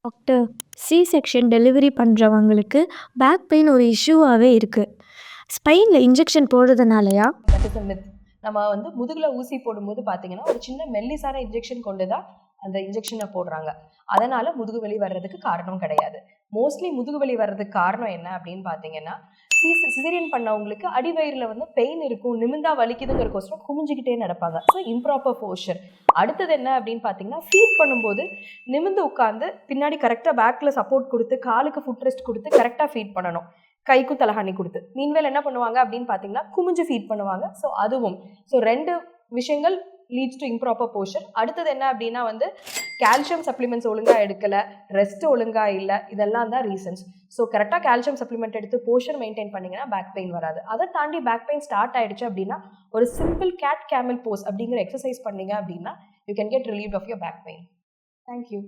Doctor, C section delivery பண்ணுறவங்களுக்கு back pain ஒரு இஷ்யூவாகவே இருக்குது. ஸ்பைனில் இன்ஜெக்ஷன் போடுறதுனாலயா? That is a myth. நம்ம முதுகுல ஊசி போடும்போது பார்த்தீங்கன்னா, ஒரு சின்ன மெல்லிசான இன்ஜெக்ஷன் கொண்டு தான் அந்த இன்ஜெக்ஷனை போடுறாங்க. அதனால முதுகு வலி வர்றதுக்கு காரணம் கிடையாது. மோஸ்ட்லி முதுகு வலி வர்றதுக்கு காரணம் என்ன அப்படின்னு பார்த்தீங்கன்னா, சிசேரியன் பண்ணவங்களுக்கு அடிவயிறுல பெயின் இருக்கும், நிமிந்தா வலிக்குதுங்கிறக்கோசரம் குமிஞ்சிக்கிட்டே நடப்பாங்க. So improper poster. அடுத்தது என்ன அப்படின்னு பார்த்தீங்கன்னா, ஃபீட் பண்ணும்போது நிமிந்து உட்காந்து பின்னாடி கரெக்டாக பேக்கில் சப்போர்ட் கொடுத்து காலுக்கு ஃபுட் ரெஸ்ட் கொடுத்து கரெக்டாக ஃபீட் பண்ணணும். கைக்கும் தலகாணி கொடுத்து. மீன்வேல் என்ன பண்ணுவாங்க அப்படின்னு பார்த்தீங்கன்னா, குமிஞ்சு ஃபீட் பண்ணுவாங்க. ஸோ அதுவும் ரெண்டு விஷயங்கள் லீட்ஸ் டு இம்ப்ராப்பர் போஸ்டர். அடுத்தது என்ன அப்படின்னா கால்சியம் சப்ளிமெண்ட்ஸ் ஒழுங்காக எடுக்கலை, ரெஸ்ட் ஒழுங்காக இல்லை, இதெல்லாம் தான் ரீசன்ஸ். ஸோ கரெக்டாக கால்சியம் சப்ளிமெண்ட் எடுத்து போஸ்டர் மெயின்டைன் பண்ணிங்கன்னா பேக் பெயின் வராது. அதை தாண்டி பேக் பெயின் ஸ்டார்ட் ஆயிடுச்சு அப்படின்னா ஒரு சிம்பிள் கேட் கேமல் போஸ் அப்படிங்கிற எக்ஸசைஸ் பண்ணீங்க அப்படின்னா you can get relieve of your back pain. Thank you.